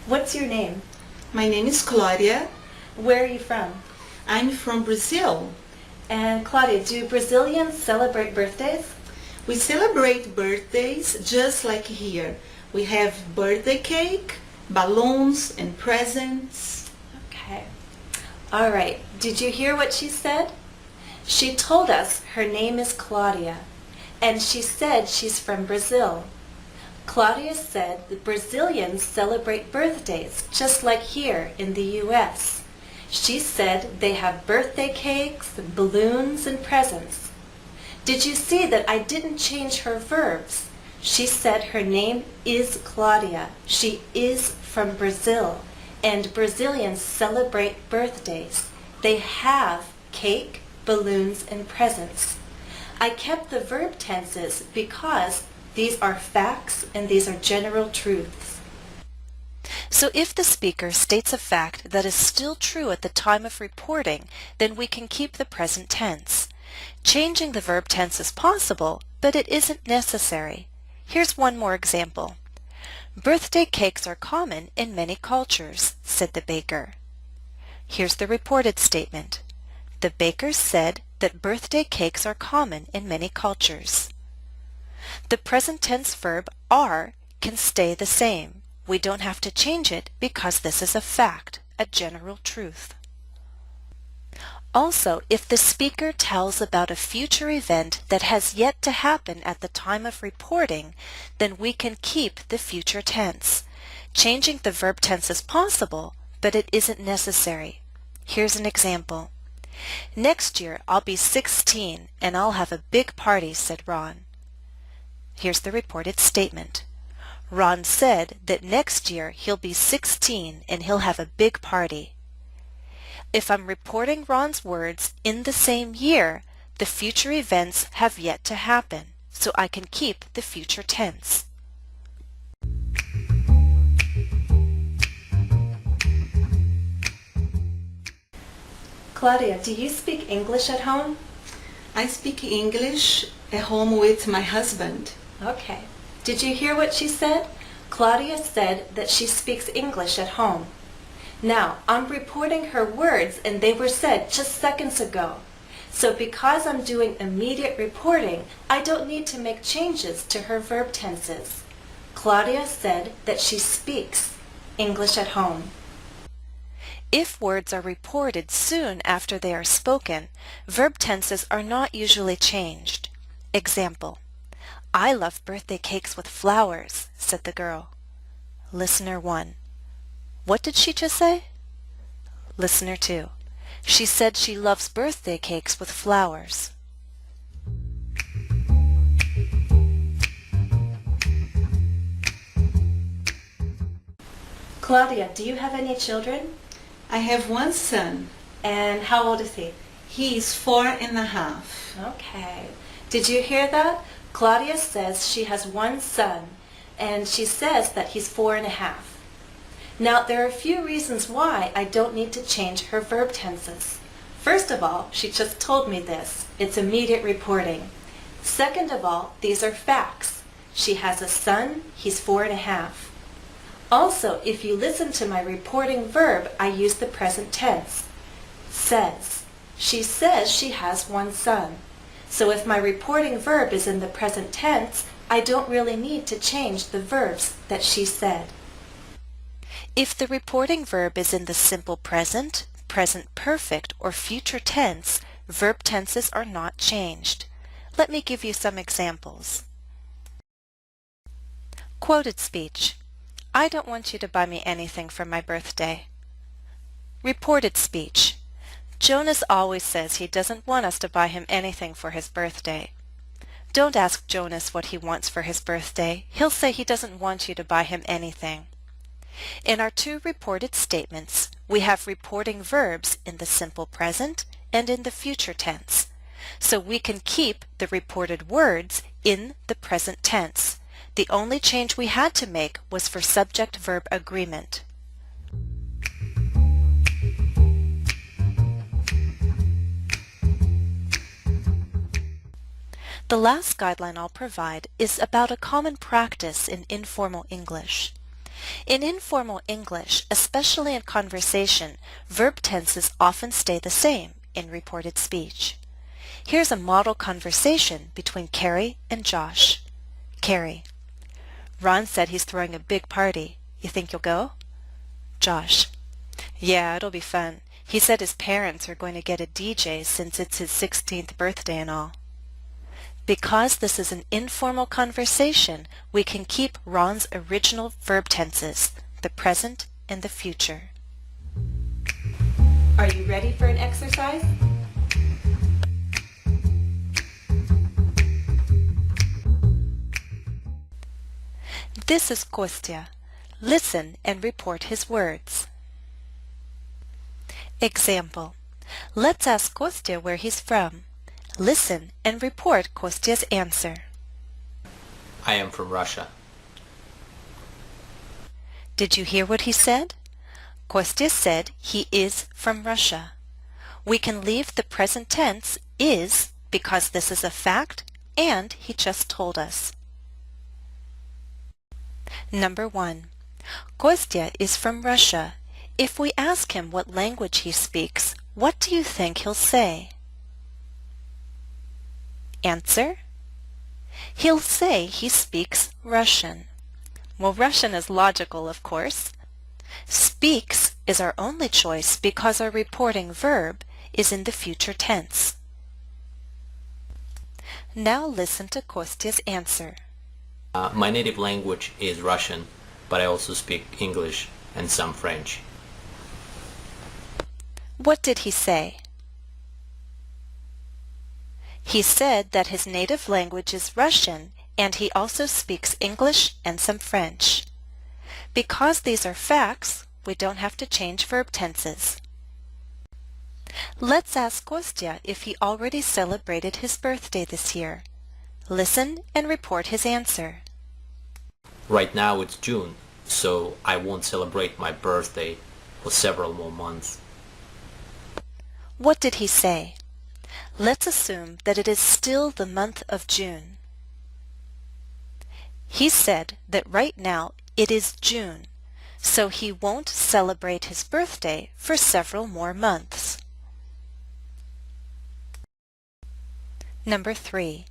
What's your name? My name is Claudia. Where are you from? I'm from Brazil. And Claudia, do Brazilians celebrate birthdays? We celebrate birthdays just like here. We have birthday cake, balloons, and presents. Okay. All right. Did you hear what she said? She told us her name is Claudia, and she said she's from Brazil. Claudia said the Brazilians celebrate birthdays just like here in the U.S. She said they have birthday cakes, balloons, and presents. Did you see that I didn't change her verbs? She said her name is Claudia. She is from Brazil, and Brazilians celebrate birthdays. They have cake, balloons, and presents. I kept the verb tenses because these are facts and these are general truths. So if the speaker states a fact that is still true at the time of reporting, then we can keep the present tense. Changing the verb tense is possible, but it isn't necessary. Here's one more example. Birthday cakes are common in many cultures, said the baker. Here's the reported statement. The baker said that birthday cakes are common in many cultures. The present tense verb are can stay the same. We don't have to change it because this is a fact, a general truth. Also, if the speaker tells about a future event that has yet to happen at the time of reporting, then we can keep the future tense. Changing the verb tense is possible, but it isn't necessary. Here's an example. Next year I'll be 16 and I'll have a big party, said Ron. Here's the reported statement. Ron said that next year he'll be 16 and he'll have a big party. If I'm reporting Ron's words in the same year, the future events have yet to happen, so I can keep the future tense. Claudia, do you speak English at home? I speak English at home with my husband. Okay. Did you hear what she said? Claudia said that she speaks English at home. Now, I'm reporting her words and they were said just seconds ago. So because I'm doing immediate reporting, I don't need to make changes to her verb tenses. Claudia said that she speaks English at home. If words are reported soon after they are spoken, verb tenses are not usually changed. Example. I love birthday cakes with flowers, said the girl. Listener 1. What did she just say? Listener 2. She said she loves birthday cakes with flowers. Claudia, do you have any children? I have one son. And how old is he? He is 4.5. Okay. Did you hear that? Claudia says she has one son, and she says that he's 4.5. Now, there are a few reasons why I don't need to change her verb tenses. First of all, she just told me this. It's immediate reporting. Second of all, these are facts. She has a son, he's 4.5. Also, if you listen to my reporting verb, I use the present tense. Says. She says she has one son. So if my reporting verb is in the present tense, I don't really need to change the verbs that she said. If the reporting verb is in the simple present, present perfect, or future tense, verb tenses are not changed. Let me give you some examples. Quoted speech. I don't want you to buy me anything for my birthday. Reported speech. Jonas always says he doesn't want us to buy him anything for his birthday. Don't ask Jonas what he wants for his birthday. He'll say he doesn't want you to buy him anything. In our two reported statements, we have reporting verbs in the simple present and in the future tense. So we can keep the reported words in the present tense. The only change we had to make was for subject-verb agreement. The last guideline I'll provide is about a common practice in informal English. In informal English, especially in conversation, verb tenses often stay the same in reported speech. Here's a model conversation between Carrie and Josh. Carrie: Ron said he's throwing a big party. You think you'll go? Josh: Yeah, it'll be fun. He said his parents are going to get a DJ since it's his 16th birthday and all. Because this is an informal conversation, we can keep Ron's original verb tenses, the present and the future. Are you ready for an exercise? This is Kostya. Listen and report his words. Example. Let's ask Kostya where he's from. Listen and report Kostya's answer. I am from Russia. Did you hear what he said? Kostya said he is from Russia. We can leave the present tense is because this is a fact and he just told us. Number 1. Kostya is from Russia. If we ask him what language he speaks, what do you think he'll say? Answer: he'll say he speaks Russian. Well, Russian is logical, of course. Speaks is our only choice because our reporting verb is in the future tense. Now listen to Kostya's answer. My native language is Russian, but I also speak English and some French. What did he say? He said that his native language is Russian and he also speaks English and some French. Because these are facts, we don't have to change verb tenses. Let's ask Kostya if he already celebrated his birthday this year. Listen and report his answer. Right now it's June, so I won't celebrate my birthday for several more months. What did he say? Let's assume that it is still the month of June. He said that right now it is June, so he won't celebrate his birthday for several more months. Number 3.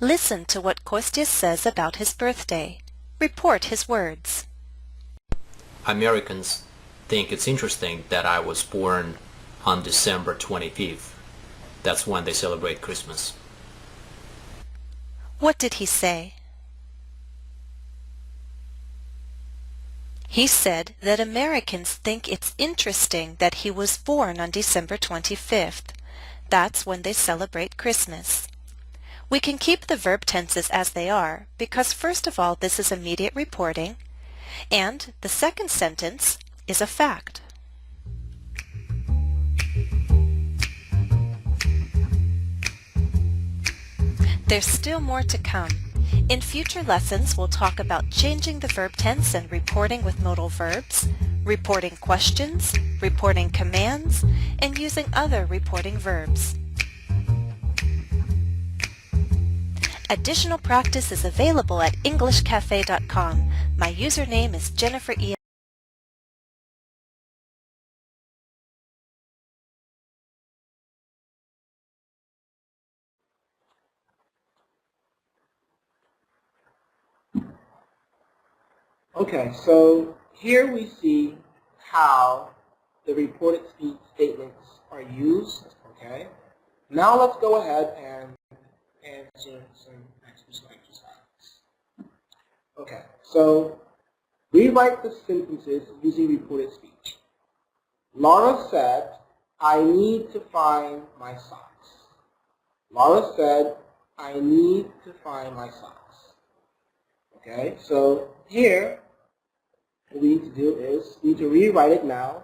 Listen to what Kostya says about his birthday. Report his words. Americans think it's interesting that I was born on December 25th. That's when they celebrate Christmas. What did he say? He said that Americans think it's interesting that he was born on December 25th. That's when they celebrate Christmas. We can keep the verb tenses as they are because first of all this is immediate reporting and the second sentence is a fact. There's still more to come. In future lessons, we'll talk about changing the verb tense and reporting with modal verbs, reporting questions, reporting commands, and using other reporting verbs. Additional practice is available at EnglishCafe.com. My username is Jennifer E. Okay, so here we see how the reported speech statements are used. Okay, now let's go ahead and answer some exercises. Okay, so rewrite the sentences using reported speech. Laura said, I need to find my socks. Laura said, I need to find my socks. Okay, so here, what we need to do is, we need to rewrite it now.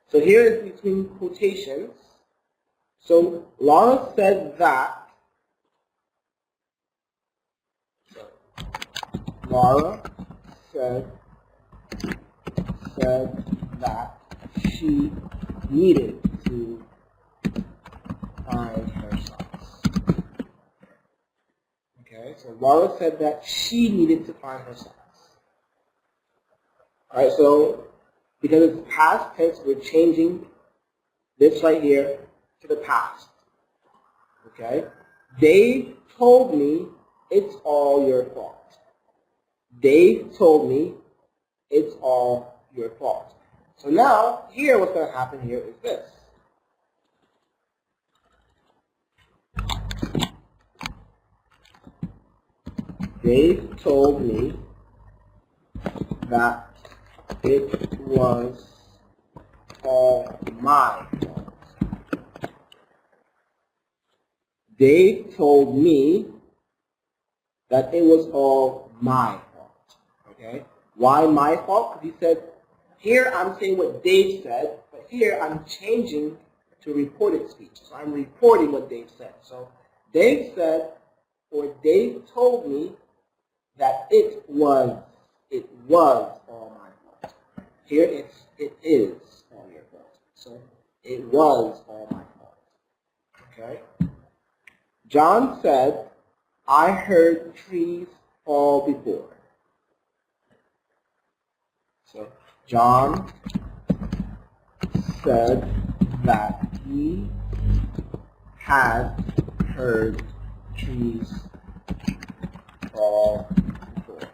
So here is between quotations. So Laura said that. Laura said that she needed to find her socks. Okay, so Laura said that she needed to find her socks. All right, so because it's past tense, we're changing this right here to the past. Okay? Dave told me it's all your fault. Dave told me it's all your fault. So now, here what's going to happen here is this. Dave told me that it was all my fault. Dave told me that it was all my fault. Okay? Why my fault? Because he said, here I'm saying what Dave said, but here I'm changing to reported speech. So I'm reporting what Dave said. So Dave said, or Dave told me that it was all my fault. Here it is all your fault. So it was all my fault. Okay? John said, I heard trees fall before. So John said that he had heard trees fall before.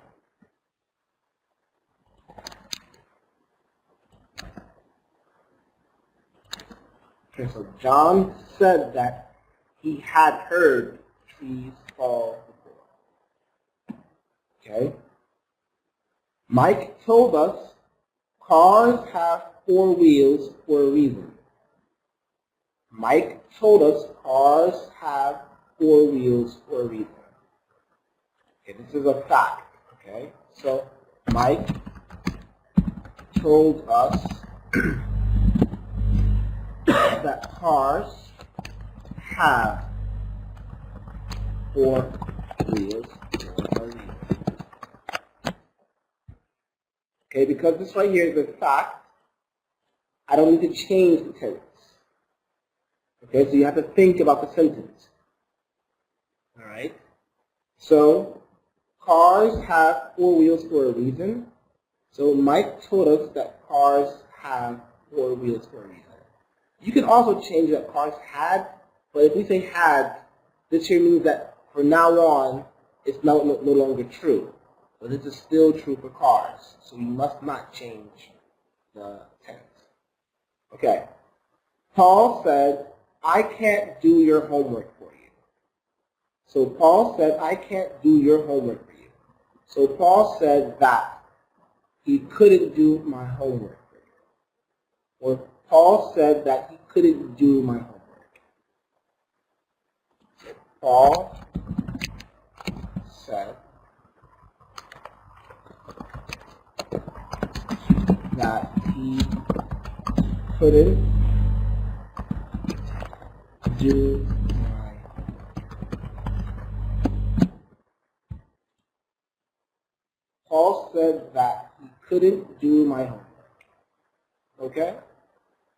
Okay, so John said that he had heard trees fall before. Okay? Mike told us cars have 4 wheels for a reason. Mike told us cars have 4 wheels for a reason. Okay, this is a fact. Okay? So Mike told us that cars have 4 wheels for a reason. Okay, because this right here is a fact, I don't need to change the tense. Okay, so you have to think about the sentence. All right? So, cars have 4 wheels for a reason. So Mike told us that cars have 4 wheels for a reason. You can also change that cars had, but if we say had, this here means that from now on, it's no longer true. But this is still true for cars. So you must not change the tense. Okay. Paul said, I can't do your homework for you. So Paul said, I can't do your homework for you. So Paul said that he couldn't do my homework for you. Or Paul said that he couldn't do my homework. So Paul said that he couldn't do my Paul said that he couldn't do my homework. Okay?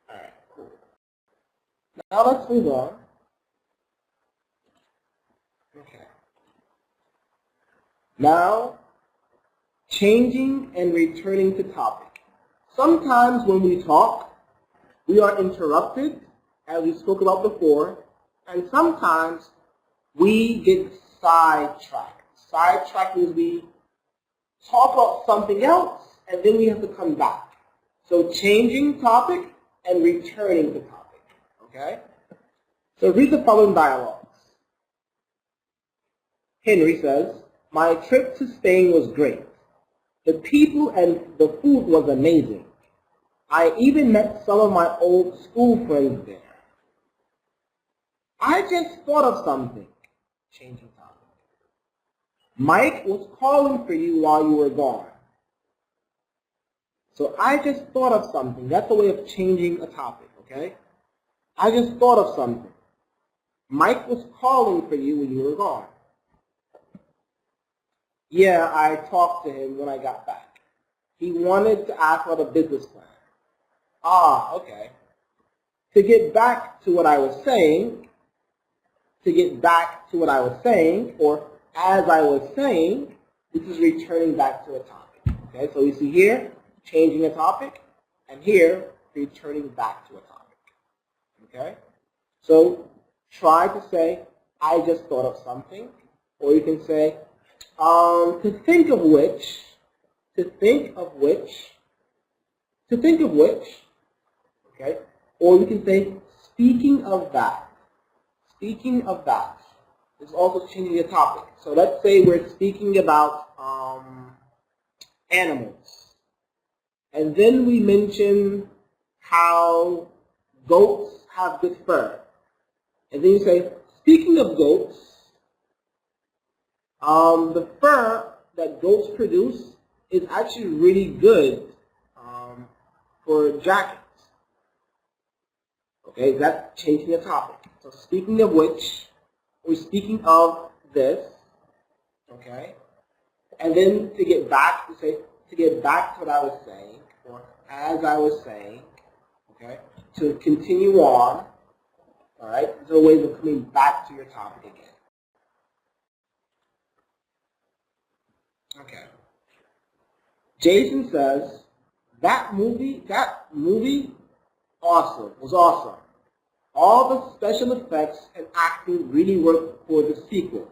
Alright, cool. Now let's move on. Okay. Now, changing and returning to topic. Sometimes when we talk, we are interrupted, as we spoke about before, and sometimes we get sidetracked. Sidetracked means we talk about something else, and then we have to come back. So changing topic and returning to topic. Okay? So read the following dialogues. Henry says, my trip to Spain was great. The people and the food was amazing. I even met some of my old school friends there. I just thought of something. Changing topic. Mike was calling for you while you were gone. So I just thought of something. That's a way of changing a topic, okay? I just thought of something. Mike was calling for you when you were gone. Yeah, I talked to him when I got back. He wanted to ask about a business plan. Ah, okay. To get back to what I was saying, or as I was saying, this is returning back to a topic. Okay, so we see here, changing a topic, and here, returning back to a topic. Okay? So try to say, I just thought of something, or you can say, to think of which, okay? Or you can say, speaking of that. Speaking of that is also changing the topic. So let's say we're speaking about animals. And then we mention how goats have good fur. And then you say, speaking of goats, the fur that goats produce is actually really good for jackets. Okay, that's changing the topic. So speaking of which, we're speaking of this, okay? And then to get back to what I was saying, or as I was saying, okay, to continue on, all right, there's a way of coming back to your topic again. Okay. Jason says, that movie, was awesome. All the special effects and acting really worked for the sequel.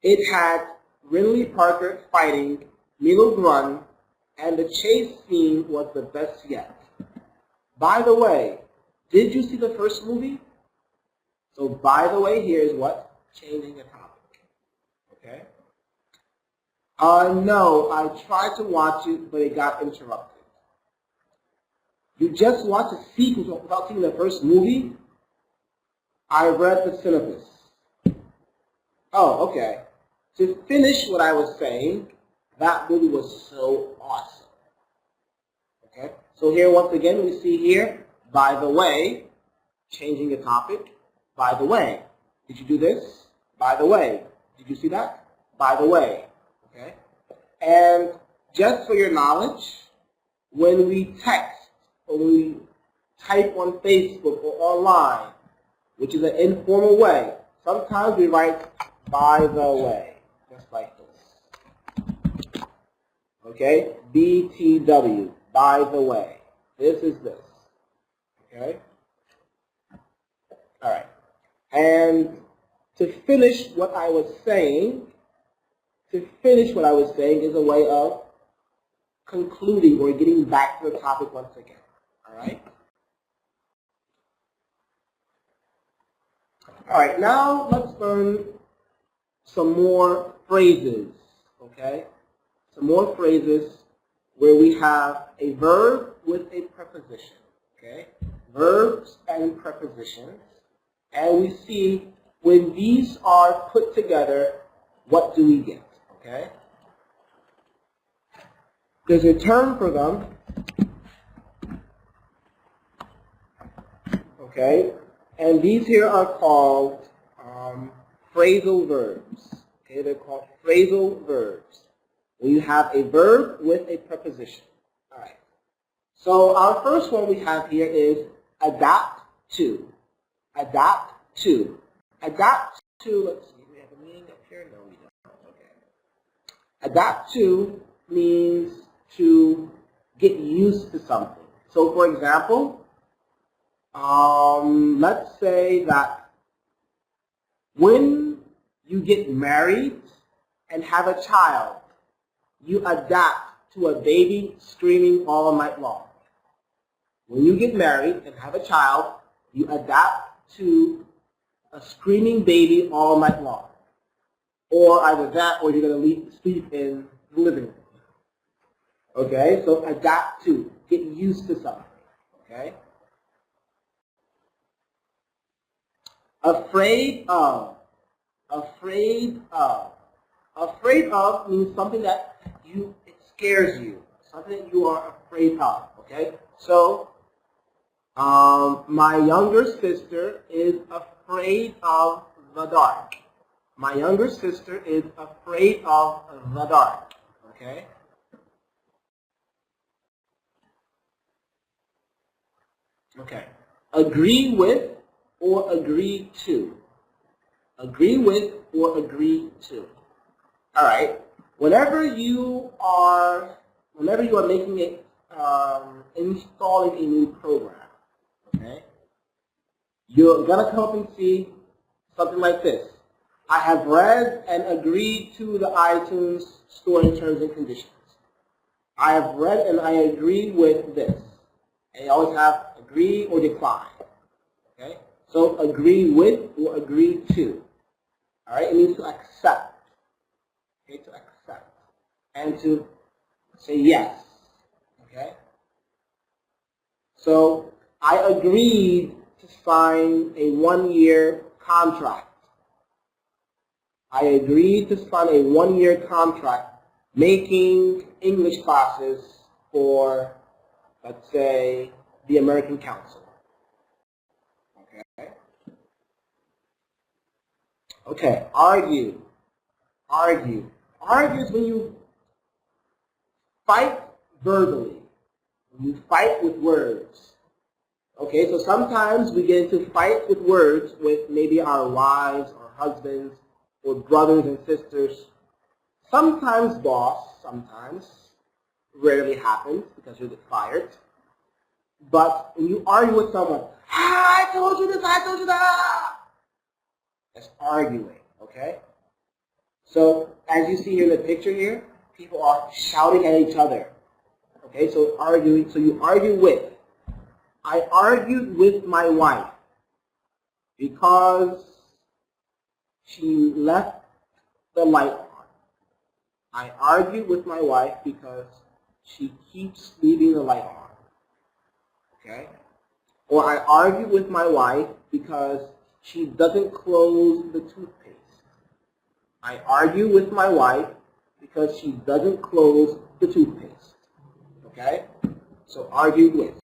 It had Rinley Parker fighting Milo Grun, and the chase scene was the best yet. By the way, did you see the first movie? So by the way, here is what? Changing the topic. Okay? No, I tried to watch it, but it got interrupted. You just watched a sequel without seeing the first movie? I read the synopsis. Oh, okay. To finish what I was saying, that movie was so awesome. Okay? So here, once again, we see here, by the way, changing the topic. By the way, did you do this? By the way, did you see that? By the way. Okay? And just for your knowledge, when we text or when we type on Facebook or online, which is an informal way, sometimes we write by the way, just like this. Okay? BTW, by the way. This is this. Okay? All right. And to finish what I was saying, is a way of concluding or getting back to the topic once again. All right? All right, now let's learn some more phrases, okay? Some more phrases where we have a verb with a preposition, okay? Verbs and prepositions. And we see when these are put together, what do we get, okay? There's a term for them, okay? And these here are called phrasal verbs. Okay, they're called phrasal verbs. When you have a verb with a preposition. All right. So our first one we have here is adapt to. Adapt to. Adapt to, let's see, we have a meaning up here? No, we don't. Okay. Adapt to means to get used to something. So for example, let's say that when you get married and have a child, you adapt to a baby screaming all night long. When you get married and have a child, you adapt to a screaming baby all night long. Or either that or you're going to sleep in the living room. Okay, so adapt to, get used to something. Okay? Afraid of. Afraid of. Afraid of means something that it scares you. Something that you are afraid of. Okay? So, my younger sister is afraid of the dark. My younger sister is afraid of the dark. Okay? Okay. Agree with or agree to. Agree with or agree to. All right. Whenever you are making installing a new program. Okay, you're gonna come up and see something like this. I have read and agreed to the iTunes Store and terms and conditions. I have read and I agree with this. And you always have agree or decline. Okay? So agree with or agree to. Alright? It means to accept. Okay? To accept. And to say yes. Okay? So I agreed to sign a 1-year contract. I agreed to sign a 1-year contract making English classes for, let's say, the American Council. Okay? Okay, argue. Argue. Argue is when you fight verbally. When you fight with words. Okay, so sometimes we get into fight with words with maybe our wives or husbands or brothers and sisters. Sometimes boss, sometimes, rarely happens because you get fired. But when you argue with someone, I told you this, I told you that. That's arguing, okay? So as you see here in the picture here, people are shouting at each other. Okay, so arguing, so you argue with. I argued with my wife because she left the light on. I argue with my wife because she keeps leaving the light on. Okay? Or I argue with my wife because she doesn't close the toothpaste. I argue with my wife because she doesn't close the toothpaste. Okay? So argue with.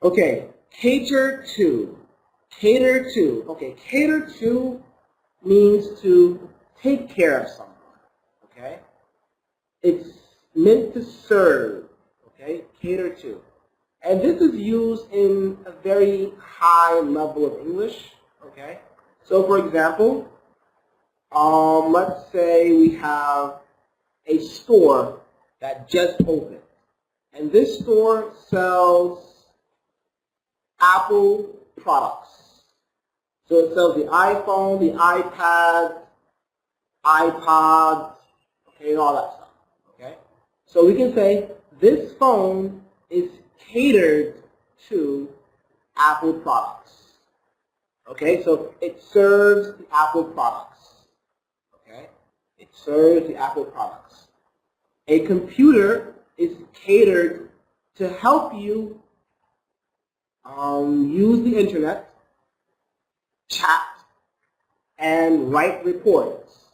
Okay, cater to. Cater to. Okay, cater to means to take care of someone. Okay? It's meant to serve. Okay? Cater to. And this is used in a very high level of English. Okay? So for example, let's say we have a store that just opened. And this store sells Apple products. So it sells the iPhone, the iPad, iPods, okay, and all that stuff. Okay? So we can say this phone is catered to Apple products. Okay, so it serves the Apple products. Okay? It serves the Apple products. A computer is catered to help you use the internet, chat, and write reports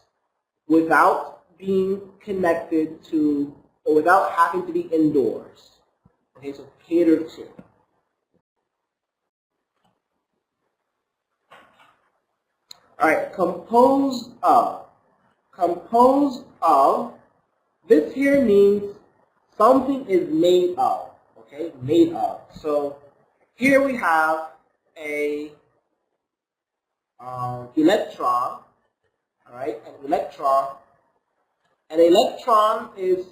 without being connected to, or without having to be indoors. Okay, so cater to. All right, composed of. Composed of, this here means something is made of. Okay, made of. So here we have a electron, all right, an electron. An electron is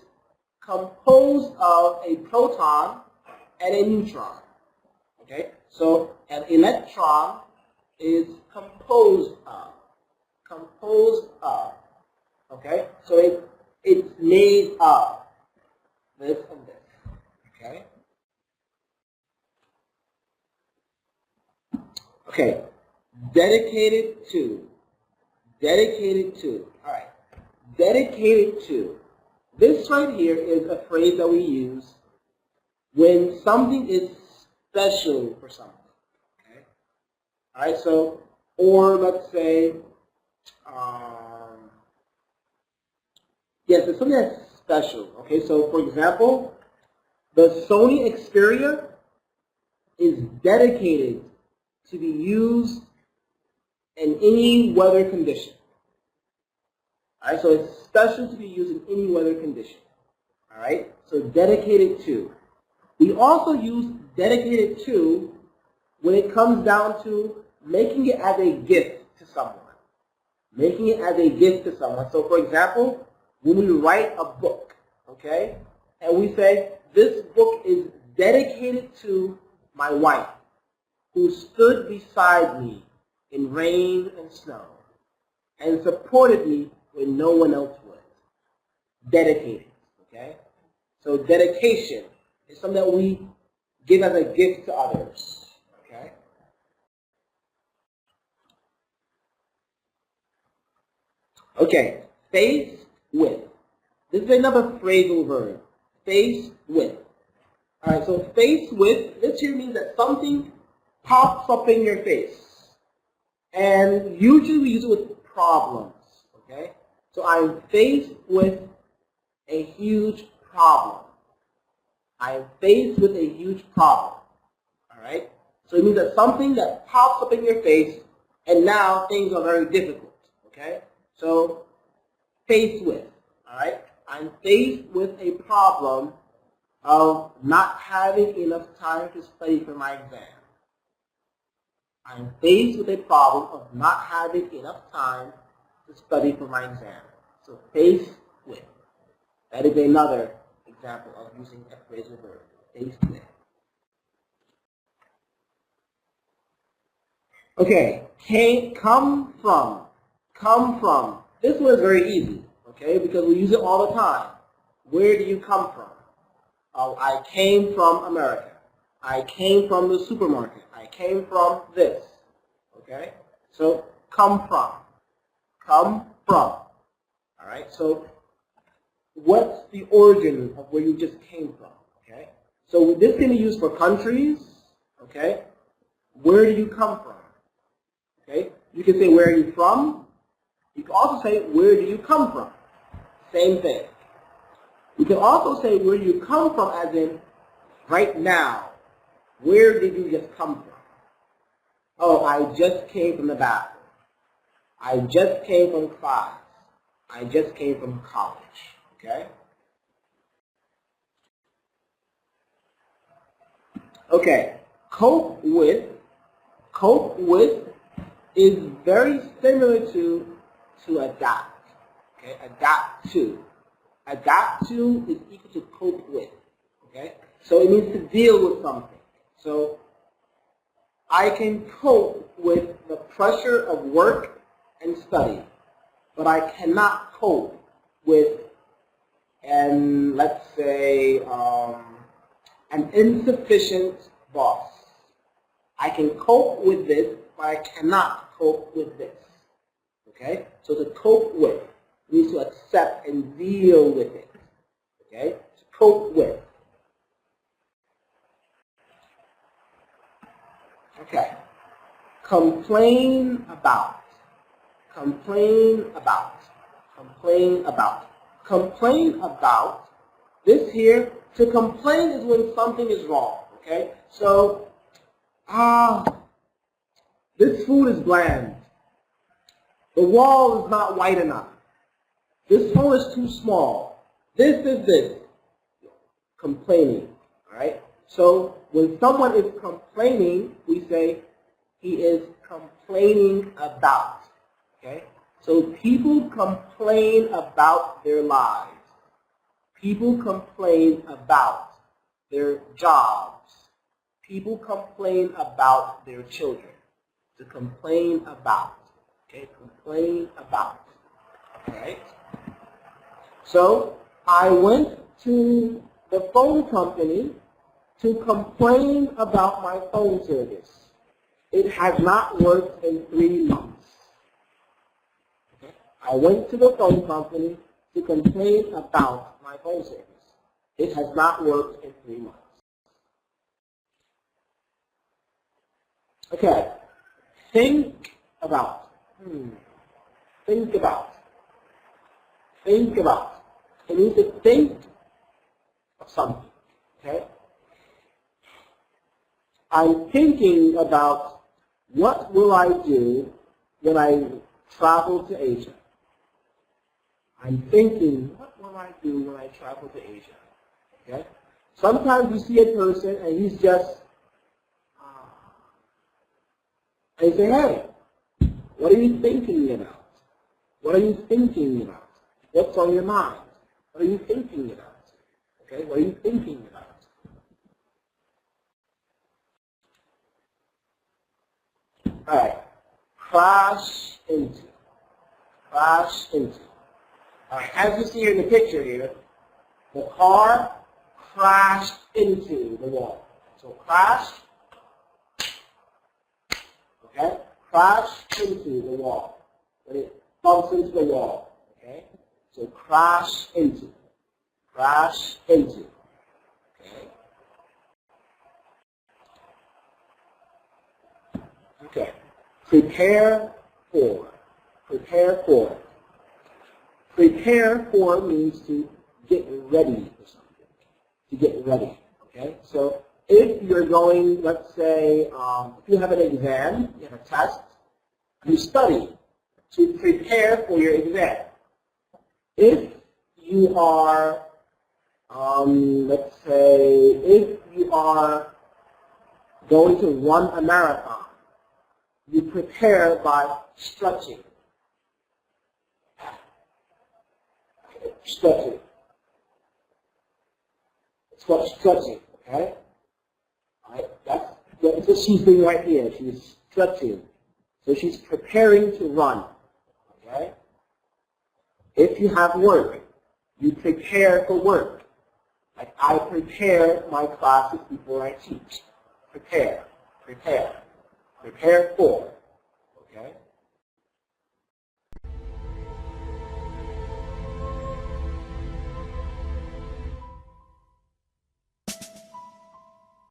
composed of a proton and a neutron, okay? So an electron is composed of, okay? So it's made of this and this, okay? Okay, dedicated to, all right, dedicated to. This right here is a phrase that we use when something is special for something, okay? All right, so, or let's say, yes, it's something that's special, okay? So, for example, the Sony Xperia is dedicated to be used in any weather condition. All right, so it's special to be used in any weather condition. All right, so dedicated to. We also use dedicated to when it comes down to making it as a gift to someone. Making it as a gift to someone. So for example, when we write a book, okay, and we say, this book is dedicated to my wife, who stood beside me in rain and snow and supported me when no one else would. Dedicated, okay? So dedication is something that we give as a gift to others, okay? Okay, face with. This is another phrasal verb. Face with. All right, so face with, this here means that something pops up in your face. And usually we use it with problems, okay? So I'm faced with a huge problem. I'm faced with a huge problem, all right? So it means that something that pops up in your face, and now things are very difficult, okay? So faced with, all right? I'm faced with a problem of not having enough time to study for my exam. I'm faced with a problem of not having enough time to study for my exam. So faced with. That is another example of using a phrasal verb. Faced with. Okay, come from. Come from. This one is very easy, okay, because we use it all the time. Where do you come from? Oh, I came from America. I came from the supermarket. I came from this. Okay? So, come from. Come from. All right? So, what's the origin of where you just came from? Okay? So, this can be used for countries. Okay? Where do you come from? Okay? You can say, where are you from? You can also say, where do you come from? Same thing. You can also say, where do you come from, as in, right now. Where did you just come from? Oh, I just came from the bathroom. I just came from class. I just came from college. Okay? Okay. Cope with is very similar to adapt. Okay? Adapt to. Adapt to is equal to cope with. Okay? So it means to deal with something. So I can cope with the pressure of work and study, but I cannot cope with, let's say, an insufficient boss. I can cope with this, but I cannot cope with this. Okay? So to cope with means to accept and deal with it. Okay? To cope with. Okay. Complain about. Complain about. Complain about. Complain about. This here, to complain is when something is wrong. Okay? So, this food is bland. The wall is not white enough. This phone is too small. This is this. Complaining. Alright? So when someone is complaining, we say he is complaining about. Okay? So people complain about their lives. People complain about their jobs. People complain about their children. To complain about. Okay? Complain about. Alright? So I went to the phone company to complain about my phone service. It has not worked in 3 months. Okay? I went to the phone company to complain about my phone service. It has not worked in 3 months. Okay. Think about. Think about. Think about. It means to think of something. Okay? I'm thinking about what will I do when I travel to Asia. I'm thinking, what will I do when I travel to Asia? Okay? Sometimes you see a person and he's just, and you say, hey, what are you thinking about? What are you thinking about? What's on your mind? What are you thinking about? Okay, what are you thinking about? All right, crash into. Crash into. All right, as you see here in the picture here, the car crashed into the wall. So crash, okay? Crash into the wall. When it bumps into the wall, okay? So crash into. Crash into. Okay? Okay. Prepare for. Prepare for. Prepare for means to get ready for something. To get ready. Okay? So if you're going, let's say, if you have an exam, you have a test, you study to prepare for your exam. If you are, let's say, if you are going to run a marathon, you prepare by stretching. Stretching. It's called stretching, okay? All right, that's what she's doing right here. She's stretching. So she's preparing to run, okay? If you have work, you prepare for work. Like I prepare my classes before I teach. Prepare, prepare, prepare for, okay?